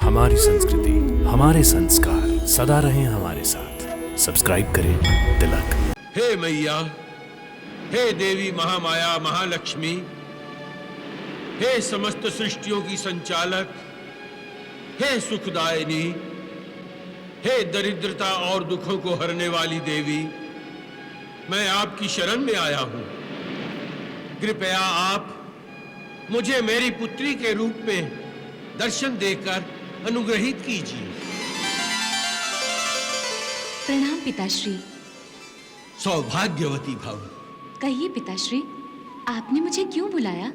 हमारी संस्कृति, हमारे संस्कार सदा रहें हमारे साथ। सब्सक्राइब करें तिलक। हे मैया, हे देवी महामाया महालक्ष्मी, हे समस्त सृष्टियों की संचालक, हे सुखदायिनी, हे दरिद्रता और दुखों को हरने वाली देवी, मैं आपकी शरण में आया हूं। कृपया आप मुझे मेरी पुत्री के रूप में दर्शन देकर अनुग्रहित कीजिए। प्रणाम पिताश्री। सौभाग्यवती भव। कहिए पिताश्री, आपने मुझे क्यों बुलाया?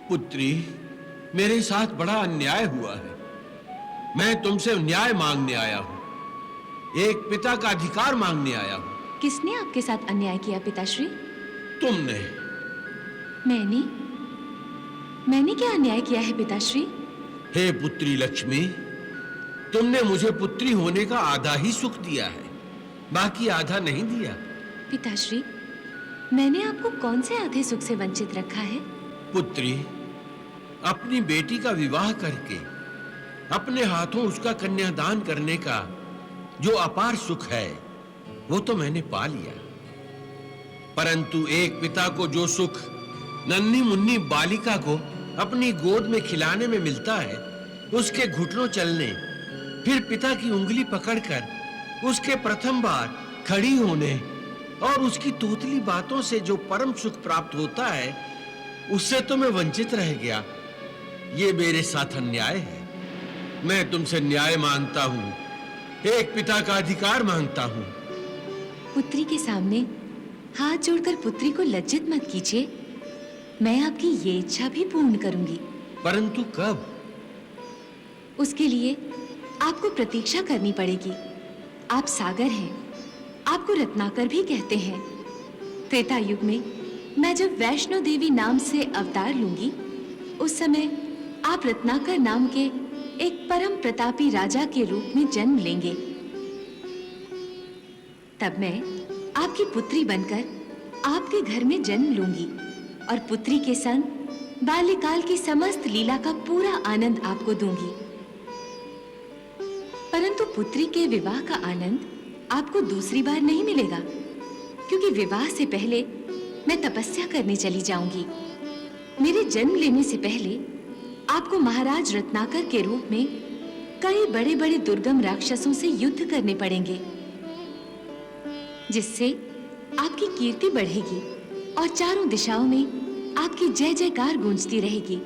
पुत्री, मेरे साथ बड़ा अन्याय हुआ है। मैं तुमसे न्याय मांगने आया हूं, एक पिता का अधिकार मांगने आया हूं। किसने आपके साथ अन्याय किया पिताश्री? तुमने। मैंने क्या अन्याय किया है पिताश्री? हे पुत्री लक्ष्मी, तुमने मुझे पुत्री होने का आधा ही सुख दिया है, बाकी आधा नहीं दिया। पिताश्री, मैंने आपको कौन से आधे सुख से वंचित रखा है? पुत्री, अपनी बेटी का विवाह करके अपने हाथों उसका कन्यादान करने का जो अपार सुख है वो तो मैंने पा लिया, परंतु एक पिता को जो सुख नन्ही मुन्नी बालिका को अपनी गोद में खिलाने में मिलता है, उसके घुटनों चलने, फिर पिता की उंगली पकड़कर उसके प्रथम बार खड़ी होने और उसकी तोतली बातों से जो परम सुख प्राप्त होता है, उससे तो मैं वंचित रह गया। ये मेरे साथ अन्याय है। मैं तुमसे न्याय मांगता हूं, एक पिता का अधिकार मांगता हूं। पुत्री के सामने हाथ जोड़कर पुत्री को लज्जित मत कीजिए। मैं आपकी ये इच्छा भी पूर्ण करूंगी। परंतु कब? उसके लिए आपको प्रतीक्षा करनी पड़ेगी। आप सागर हैं, आपको रत्नाकर भी कहते हैं। त्रेता युग में मैं जब वैष्णो देवी नाम से अवतार लूंगी, उस समय आप रत्नाकर नाम के एक परम प्रतापी राजा के रूप में जन्म लेंगे। तब मैं आपकी पुत्री बनकर आपके घर में जन्म लूंगी और पुत्री के संग बाल्यकाल की समस्त लीला का पूरा आनंद आपको दूंगी। परंतु पुत्री के विवाह का आनंद आपको दूसरी बार नहीं मिलेगा, क्योंकि विवाह से पहले मैं तपस्या करने चली जाऊंगी। मेरे जन्म लेने से पहले आपको महाराज रत्नाकर के रूप में कई बड़े-बड़े दुर्गम राक्षसों से युद्ध करने पड़ेंगे, जिससे आपकी कीर्ति बढ़ेगी और चारों दिशाओं में आपकी जय जयकार गूंजती रहेगी।